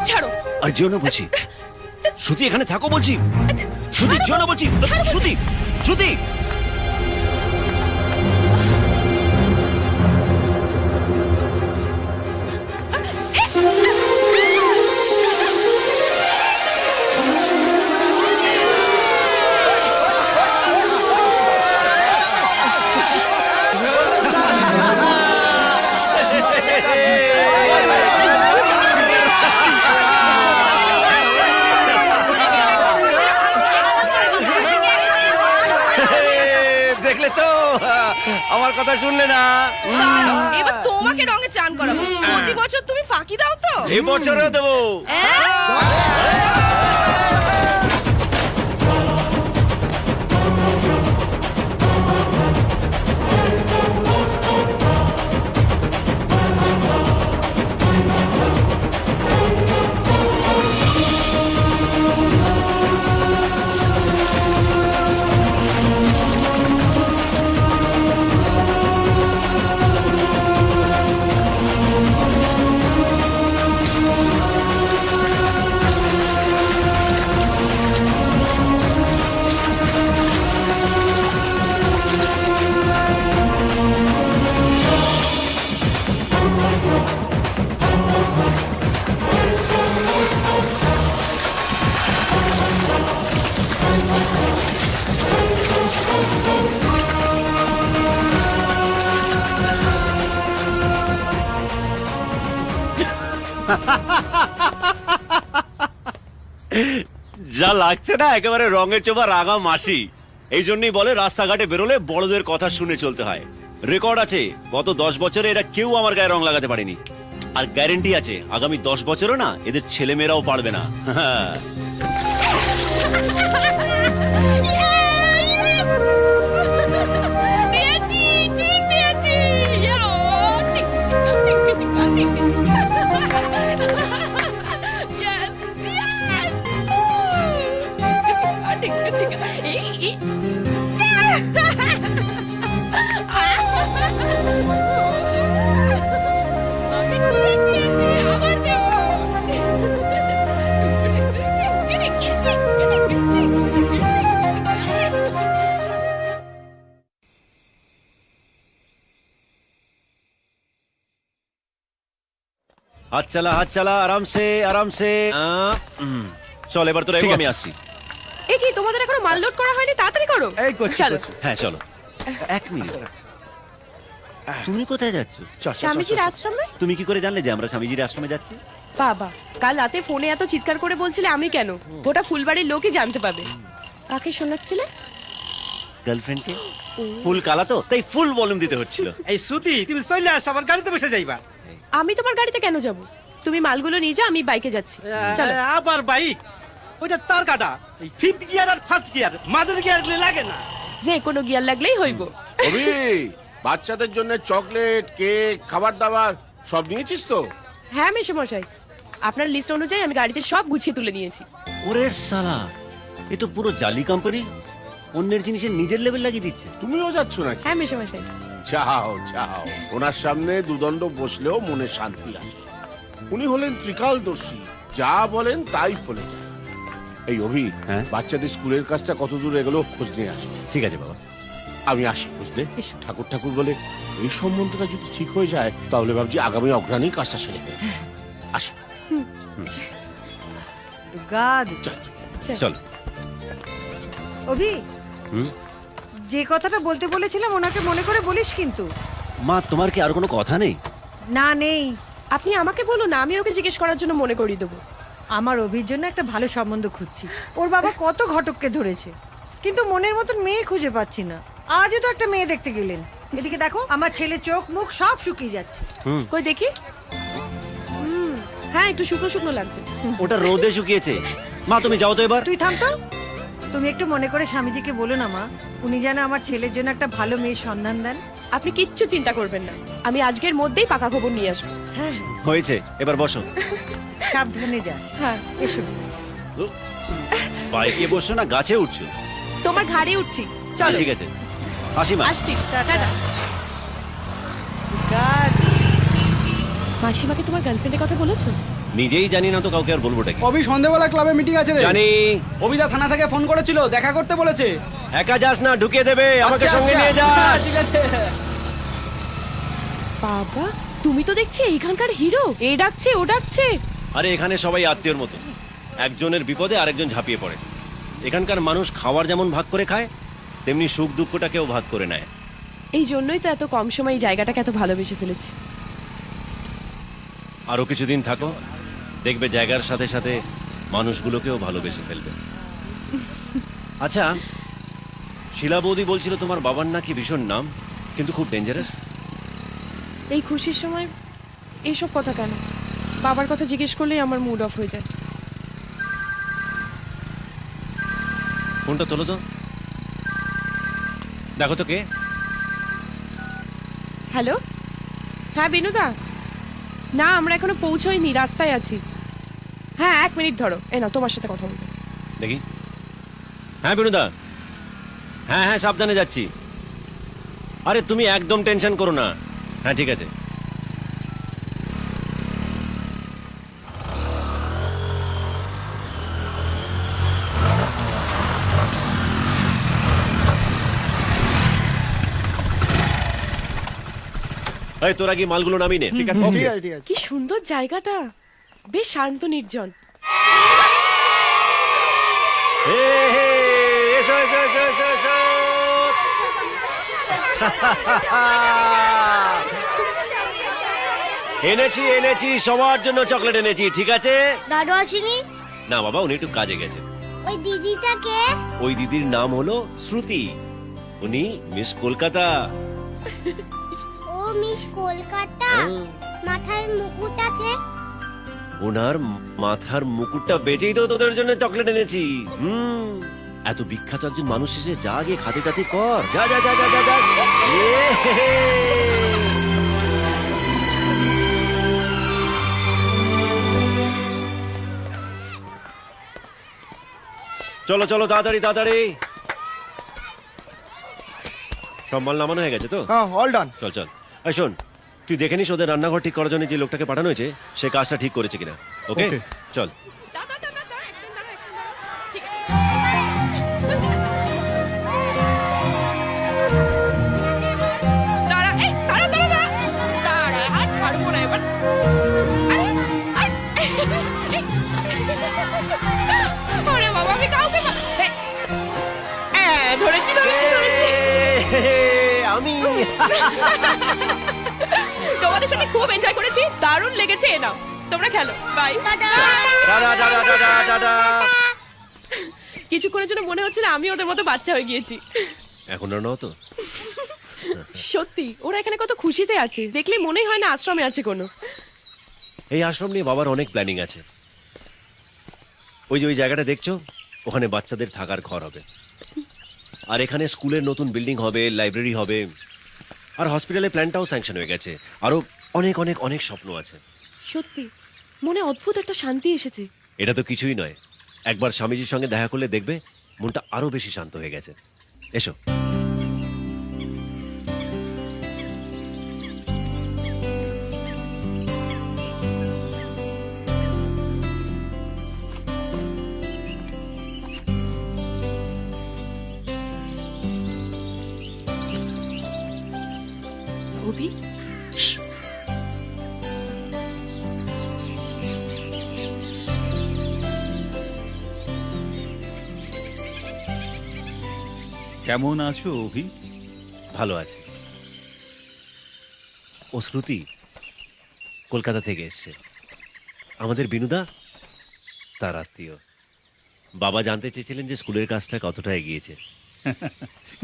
ছাড়ো। আর যেও না বলছি। শ্রুতি এখানে থাকো বলছি। শ্রুতি যেও না বলছি। শ্রুতি, শ্রুতি। দেখলে তো, আমার কথা শুনলে না। এবার তোমাকে রঙে চান করাবো। প্রতি বছর তুমি ফাঁকি দাও তো? এই বছরেও দেবো। যা লাগছে না একেবারে রঙের চোবা রাগা মাসি। এই জন্যই বলে রাস্তাঘাটে বেরোলে বড়দের কথা শুনে চলতে হয়। রেকর্ড আছে, গত 10 বছরে এরা কেউ আমার গায়ে রং লাগাতে পারেনি। আর গ্যারেন্টি আছে আগামী 10 বছরও না এদের ছেলেমেয়েরাও পারবে না। হাত চালা আরাম সে চল এবার তোরা এগো, আমি আসছি। এ কি তোমাদের এখনো মাল লোড করা হয়নি? তাড়াতাড়ি করো। চলো। হ্যাঁ চলো। এক মিনিট, তুমি কোথায় যাচ্ছ? স্বামীজির আশ্রমে। তুমি কি করে জানলে যে আমরা স্বামীজির আশ্রমে যাচ্ছি? বাবা, কাল রাতে ফোনে এত চিৎকার করে বলছিলে, আমি কেন, গোটা ফুলবাড়ির লোকই জানতে পাবে। কাকে শোনাচ্ছিলে? গার্লফ্রেন্ডকে। ফুল কালা তো, তাই ফুল ভলিউম দিতে হচ্ছিল। এই শ্রুতি, তুমি চলে আসো, আমার গাড়িতে বসে যাইবা। আমি তোমার গাড়িতে কেন যাব? তুমি মালগুলো নিয়ে যাও, আমি বাইকে যাচ্ছি। চলো। আবার বাইক? ওইটা তার কাটা, এই ফিফথ গিয়ার আর ফার্স্ট গিয়ার, মাঝের গিয়ার লাগে না। যে কোনো গিয়ার লাগলেই হইব। অভি, বাচ্চাদের জন্য চকলেট, কেক, খাবার দাবার সব নিয়েছিস তো? হ্যাঁ মেশামশাই, আপনার লিস্ট অনুযায়ী আমি গাড়িতে সব গুছিয়ে তুলে নিয়েছি। ওরে সালা, এ তো পুরো জালি কোম্পানি, অন্যের জিনিসের নিজের লেভেল লাগিয়ে দিচ্ছে। তুমিও যাচ্ছ নাকি? হ্যাঁ মেশামশাই। যাও, ওনার সামনে দুদণ্ড বসলেও মনে শান্তি আসে। উনি হলেন ত্রিকালদর্শী, যা বলেন তাই ফলে যায়। এই অভি, বাচ্চাদের স্কুলের কাজটা কত দূর এগুলো খোঁজ নিয়ে আসো। ঠিক আছে বাবা, আমি আসি, বুঝলে? ঠাকুর বলে এই সম্বন্ধটা যদি ঠিক হয়ে যায়, তাহলে ভাবছি আগামী অগ্রণী কাজটা সেরে ফেলবো। আসি। চল। অভি, যে কথাটা বলতে বলেছিলাম ওনাকে মনে করে বলিস কিন্তু। মা, তোমার কি আর কোনো কথা নেই? না নেই। আপনি আমাকে বলুন না, আমি ওকে জিজ্ঞেস করার জন্য মনে করিয়ে দেবো। আমার অভির জন্য একটা ভালো সম্বন্ধ খুঁজছি। ওর বাবা কত ঘটককে ধরেছে, কিন্তু মনের মতন মেয়ে খুঁজে পাচ্ছি না। আজও তো একটা মেয়ে দেখতে গেলেন। এদিকে দেখো, আমার ছেলে চোখ মুখ সব শুকিয়ে যাচ্ছে। কই দেখি। হ্যাঁ, একটু শুকনো শুকনো লাগছে। ওটা রোদে শুকিয়েছে। মা তুমি যাও তো এবার। তুই থাম তো। তুমি একটু মনে করে স্বামীজিকে বলো না মা, উনি যেন আমার ছেলের জন্য একটা ভালো মেয়ের সন্ধান দেন। আপনি কিচ্ছু চিন্তা করবেন না, আমি আজকের মধ্যেই পাকা খবর নিয়ে আসবো। হ্যাঁ হয়েছে, এবার বসো। সাবধানে যাস। হ্যাঁ এসো। বাইকে বসছো না গাছে উঠছো? তোমার ঘাড়ে উঠছি। চলো। ঠিক আছে, আসি মা। আসছি, টাটা। মাসিমাকে তোমার গার্লফ্রেন্ডের কথা বলেছো? নিজেই জানি না তো কাউকে আর বলবোটা কি। অভি সন্ধ্যাবেলা ক্লাবে মিটিং আছে রে। জানি। অভিদা থানা থেকে ফোন করেছিল, দেখা করতে বলেছে। একা যাস না, ঢুকিয়ে দেবে, আমাকে সঙ্গে নিয়ে যাস। ঠিক আছে। বাবা, তুমি তো দেখছি এইখানকার হিরো। এই ডাকছে, ও ডাকছে। আরে এখানে সবাই আত্মীয়র মতো, একজনের বিপদে আরেকজন ঝাঁপিয়ে পড়ে। এখানকার মানুষ খাওয়ার যেমন ভাগ করে খায়, তেমনি সুখ দুঃখটাকেও ভাগ করে নেয়। এই জন্যই তো এত কম সময় এই জায়গাটাকে এত ভালোবেসে ফেলেছি। আরো কিছুদিন থাকো, দেখবে জায়গার সাথে সাথে মানুষগুলোকেও ভালোবেসে ফেলবে। আচ্ছা, শিলা বৌদি বলছিল তোমার বাবার নাকি ভীষণ নাম, কিন্তু খুব ডেঞ্জারাস। এই খুশির সময় এইসব কথা কেন? বাবার কথা জিজ্ঞেস করলেই আমার মুড অফ হয়ে যায়। ফোনটা তোলো তো, দেখো তো কে। হ্যালো, হ্যাঁ বিনুদা। না, আমরা এখনো পৌঁছইনি, রাস্তায় আছি। হ্যাঁ 1 মিনিট ধরো, এ না তোমার সাথে কথা বলবো। দেখি। হ্যাঁ বিনুদা, হ্যাঁ সাবধানে যাচ্ছি। আরে তুমি একদম টেনশন করো না। হ্যাঁ ঠিক আছে। এই তোরা কি মালগুলো নামিয়ে নে। ঠিক আছে। কি সুন্দর জায়গাটা, বেশ শান্ত নির্জন। এসো এসো এসো এসো এসো। এনেছি সবার জন্য চকলেট এনেছি। ঠিক আছে। দাদু আসেনি? না বাবা, উনি একটু কাজে গেছে। ওই দিদিটা কে? ওই দিদির নাম হলো শ্রুতি, উনি মিস কলকাতা। ও মিস কলকাতা। মাথার মুকুট আছে? ওনার মাথার মুকুটটা বেচেই তো তোদের জন্য চকলেট এনেছি। এত বিখ্যাত একজন মানুষ এসে যা গিয়ে খাতে খাতে কর। যা যা যা যা যা। চলো চলো তাড়াতাড়ি তাড়াতাড়ি। সব মাল নামানো হয়ে গেছে তো? হ্যাঁ, অল ডান। চল চল। এই শোন, তুই দেখে নিস ওদের রান্নাঘর ঠিক করার জন্য যে লোকটাকে পাঠানো হয়েছে সে কাজটা ঠিক করেছে কিনা। ওকে চল। ওরে বাবা, আমি কাউকে ধরেছি ধরেছি ধরেছি। আমি তোমাদের সাথে খুব এনজয় করেছি, দারুণ লেগেছে। এ নাও, তোমরা খেলো, বাই। কিছুক্ষণের জন্য মনে হচ্ছিল আমি ওদের মতো বাচ্চা হয়ে গিয়েছি। এখন আর নও তো। সত্যি ওরা এখানে কত খুশিতে আছে, দেখলে মনেই হয় না আশ্রমে আছে কোনো। এই আশ্রম নিয়ে বাবার অনেক প্ল্যানিং আছে। ওই যে ওই জায়গাটা দেখছো, ওখানে বাচ্চাদের থাকার ঘর হবে, আর এখানে স্কুলের নতুন বিল্ডিং হবে, লাইব্রেরি হবে, আর হসপিটালের প্ল্যানটাও স্যাংশন হয়ে গেছে। আরো অনেক অনেক অনেক স্বপ্ন আছে। সত্যি মনে অদ্ভুত একটা শান্তি এসেছে। এটা তো কিছুই নয়, একবার স্বামীজির সঙ্গে দেখা করলে দেখবে মনটা আরো বেশি শান্ত হয়ে গেছে। এসো। অভি, কেমন আছো অভি? ভালো আছে। ও শ্রুতি কলকাতা থেকে এসছে, আমাদের বিনুদা তার আত্মীয়। বাবা জানতে চেয়েছিলেন যে স্কুলের কাজটা কতটা এগিয়েছে।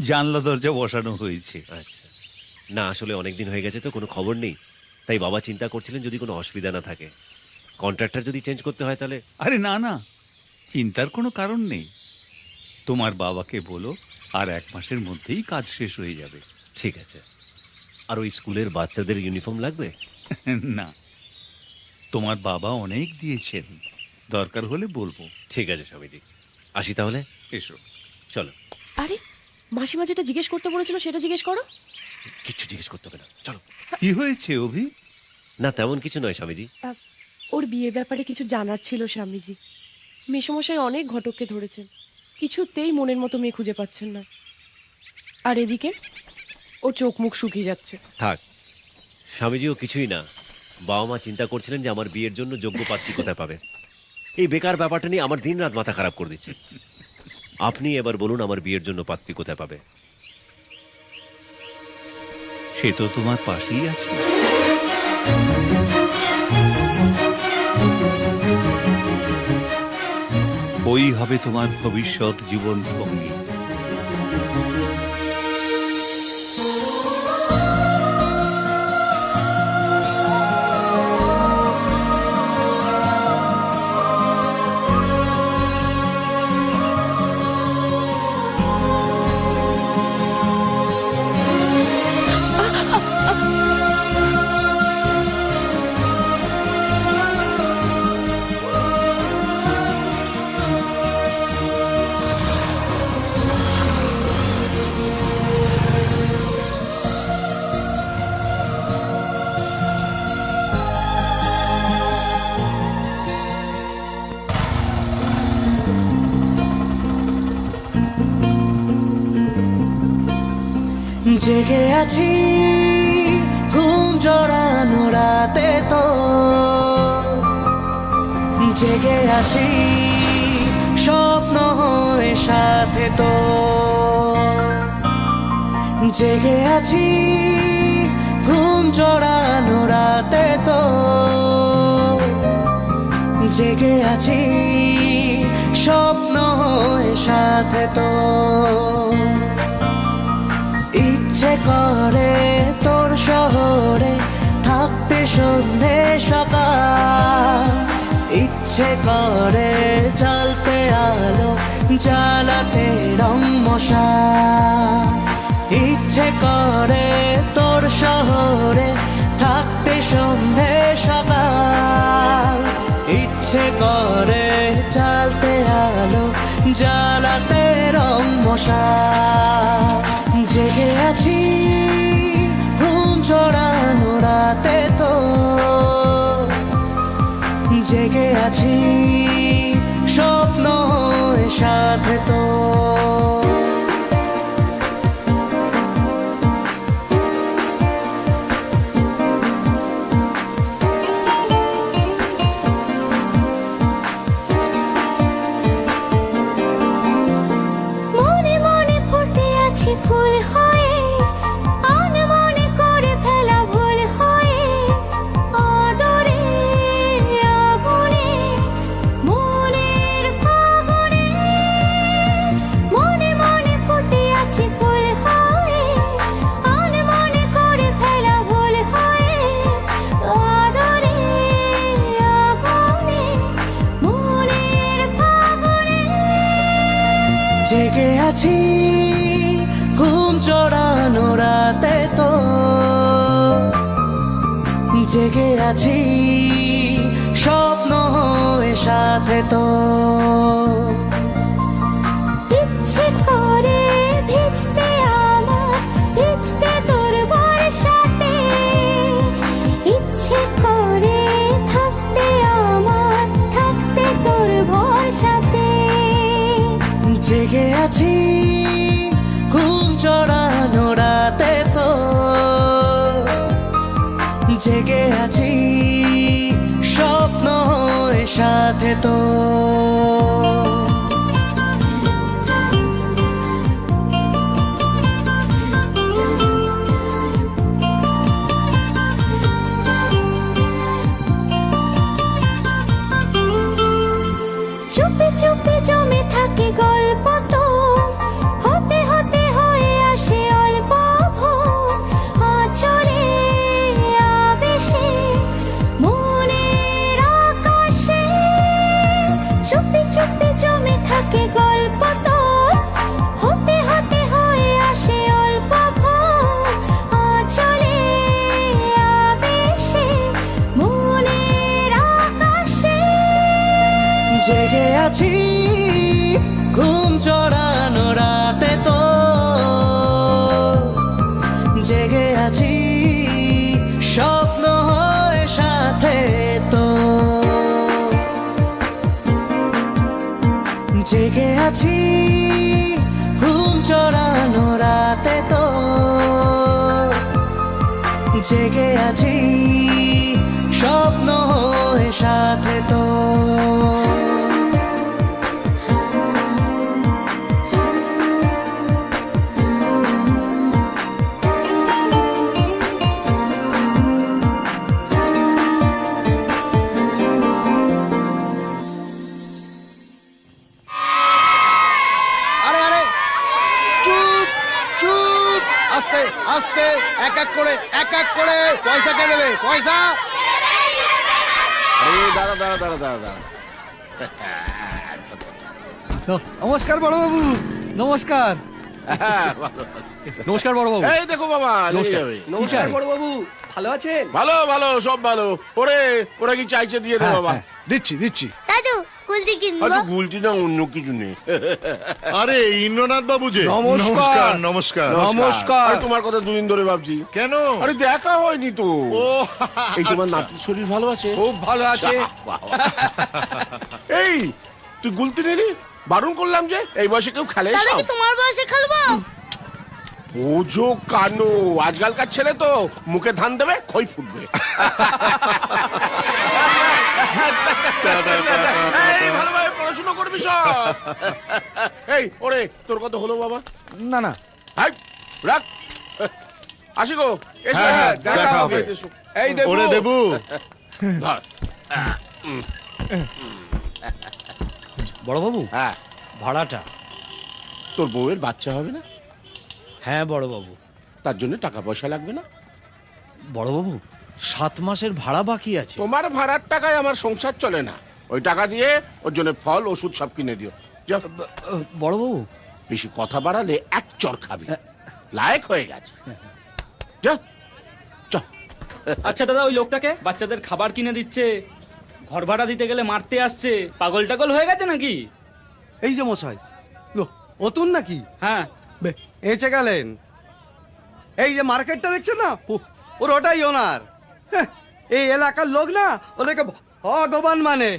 জানলা দরজা বসানো হয়েছে। আচ্ছা, না আসলে অনেকদিন হয়ে গেছে তো কোনো খবর নেই, তাই বাবা চিন্তা করছিলেন যদি কোনো অসুবিধা না থাকে, কন্ট্রাক্টর যদি চেঞ্জ করতে হয় তাহলে। আরে না না, চিন্তার কোনো কারণ নেই। তোমার বাবাকে বলো, আর 1 মাসের মধ্যেই কাজ শেষ হয়ে যাবে। ঠিক আছে। আর ওই স্কুলের বাচ্চাদের ইউনিফর্ম লাগবে? না, তোমার বাবা অনেক দিয়েছেন, দরকার হলে বলবো। ঠিক আছে স্বামীজি, আসি তাহলে। এসো। চলো। আরে মাসিমা যেটা জিজ্ঞেস করতে বলেছিল সেটা জিজ্ঞেস করো। কিচ্ছু জিজ্ঞেস করতে হবে না, চলো। কি হয়েছে অভি? না তেমন কিছু নয় স্বামীজি। ওর বিয়ের ব্যাপারে কিছু জানার ছিল স্বামীজি। মেসমশাই অনেক ঘটককে ধরেছেন, কিছুতেই মনের মতো মেয়ে খুঁজে পাচ্ছেন না। আর এদিকে ওর চোখ মুখ শুকিয়ে যাচ্ছে। থাক স্বামীজিও কিছুই না, বাবা মা চিন্তা করছিলেন যে আমার বিয়ের জন্য যোগ্য পাত্রী কোথায় পাবে। এই বেকার ব্যাপারটা নিয়ে আমার দিন রাত মাথা খারাপ করে দিচ্ছে। আপনি এবার বলুন আমার বিয়ের জন্য পাত্রী কোথায় পাবে? সে তো তোমার পাশেই আছে। ওই হবে তোমার ভবিষ্যৎ জীবন সঙ্গী। জেগে আছি ঘুম জড়ানো রাতে তো, জেগে আছি স্বপ্ন হয়ে সাথে তো, জেগে আছি ঘুম জড়ানো রাতে তো, জেগে আছি স্বপ্ন হয়ে সাথে তো। ইচ্ছে করে তোর শহরে থাকতে সন্ধে সকাল, ইচ্ছে করে জ্বালতে আলো জ্বালাতে রং মশাল, ইচ্ছে করে তোর শহরে থাকতে সন্ধে সকাল, ইচ্ছে করে জ্বালতে আলো জ্বালাতে রং মশাল। জেগে আছি ঘুম জড়ানো রাতে তো, জেগে আছি স্বপ্ন হয়ে সাথে তো। জেগে আছি ঘুম চড়ানো রাতে তো জেগে আছি স্বপ্ন হয়ে সাথে তো ইচ্ছে করে ভিজতে আমার ভিজতে তোর বর্ষাতে ইচ্ছে করে থাকতে আমার থাকতে তোর ভরসাতে জেগে আছি ঘুম চড়ানো রাতে তো জেগে আছি স্বপ্ন হয়ে সাথে তো চুপি চুপি জমে থাকে গল্প তো হতে হতে হয়ে আসে অল্প ভোর আচরে আবেশে মনের আকাশে চুপি চুপি জমে থাকে গল্প তো হতে হতে হয়ে আসে অল্প ভোর আচরে আবেশে মনের আকাশে জেগে আছি ঘুম চড়ানো রাতে তো জেগে আছি স্বপ্ন হয়ে সাথে তো জেগে আছি ঘুম চড়ানো রাতে তো জেগে আছি স্বপ্ন হয়ে সাথে তো আরে আরে চুপ চুপ আস্তে আস্তে এক এক করে পয়সা কে দেবে পয়সা আরে দাঁড়া দাঁড়া দাঁড়া দাঁড়া দাঁড়া নমস্কার বড়বাবু নমস্কার নমস্কার বড় বাবু। এই দেখো বাবা নমস্কার। কি চাই? বড়বাবু ভালো আছেন ভালো ভালো সব ভালো ওরে ওরা কি চাইছে দিয়ে দে বাবা দিচ্ছি দিচ্ছি দাদু কুলদি কিনবো আচ্ছা গুলটি না অন্য কিছু নেই আরে ইন্দ্রনাথ বাবু যে নমস্কার। নমস্কার আরে, তোমার কথা দুদিন ধরে ভাবছি কেন আরে দেখা হয়নি তো ও এই তোমার আচ্ছা। নাতির শরীর ভালো আছে খুব ভালো আছে। এই তুই গুলতি নিলি বারণ করলাম যে এই বয়সে কেউ খেলে দাদা সব কি তোমার বয়সে খেলবো ওজো কানো আজকালকার ছেলে তো মুখে ধান দেবে খই ফুটবে এই, ভালোভাবে পড়াশোনা করবি সব এই ওরে তোর কত হলো বাবা না না হাই রাখ আসি গো এসো হ্যাঁ, হ্যাঁ, দেখা দেখা হবে হবে। এসো। এই দেবু ওরে দেবু ধর বড় বাবু হ্যাঁ ভাড়াটা তোর বউয়ের বাচ্চা হবে না হ্যাঁ বড় বাবু তার জন্য টাকা পয়সা লাগবে না বড় বাবু 7 মাসের ভাড়া বাকি আছে তোমার ভাড়ার টাকায় আমার সংসার চলে না ওই টাকা দিয়ে ওর জন্য ফল ওষুধ সব কিনে দিও যা বড় বাবু বেশি কথা বাড়ালে এক চর খাবি লায়ক হয়ে গেছে যা আচ্ছা দাদা ওই লোকটাকে বাচ্চাদের খাবার কিনে দিচ্ছে ঘর ভাড়া দিতে গেলে মারতে আসছে পাগল টাগল হয়ে গেছে নাকি এই যে মশাই অতুন নাকি হ্যাঁ এঁচে গেলেন এই যে মার্কেটটা দেখছেন না ওর ওটাই ওনার হ্যাঁ, এই এলাকার লোক না ওনাকে ভগবান মানে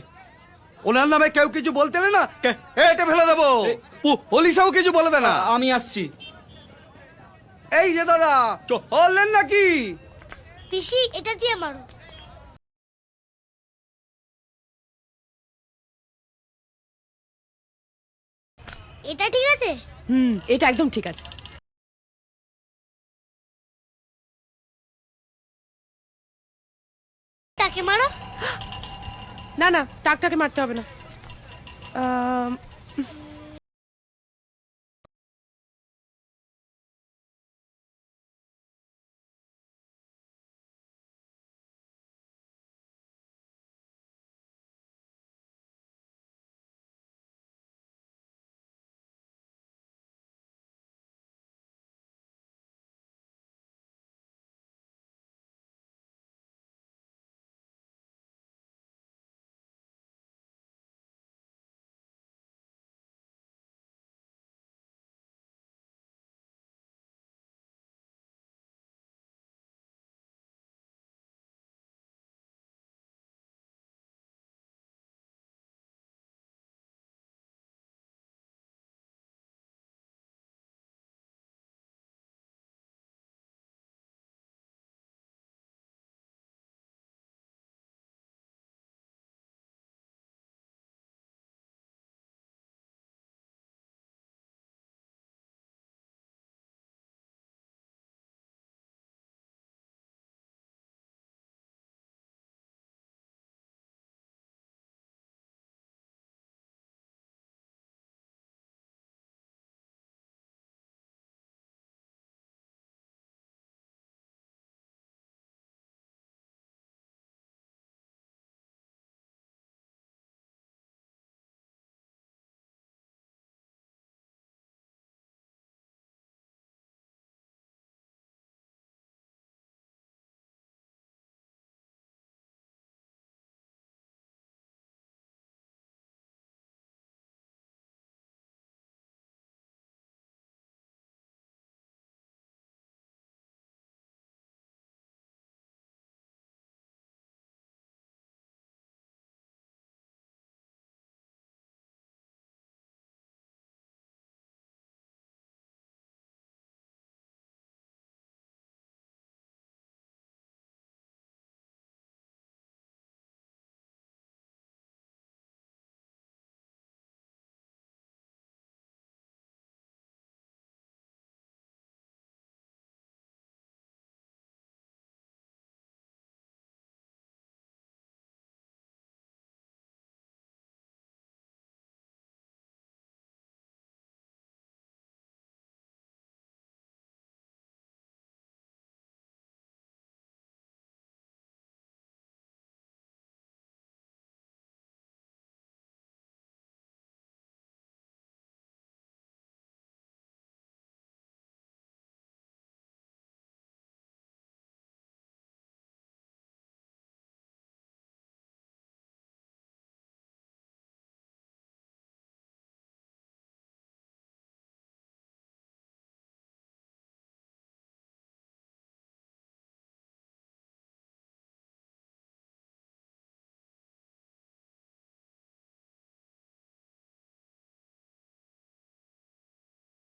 ওনার নামে কেউ কিছু বলতে না এটা ফেলে দেবো পুলিশও কিছু বলবে না আমি আসছি এই যে দাদা বললেন নাকি পিসি এটা দিয়ে মারো এটা ঠিক আছে এটা একদম ঠিক আছে। তাকে মারো না না টাকটাকে মারতে হবে না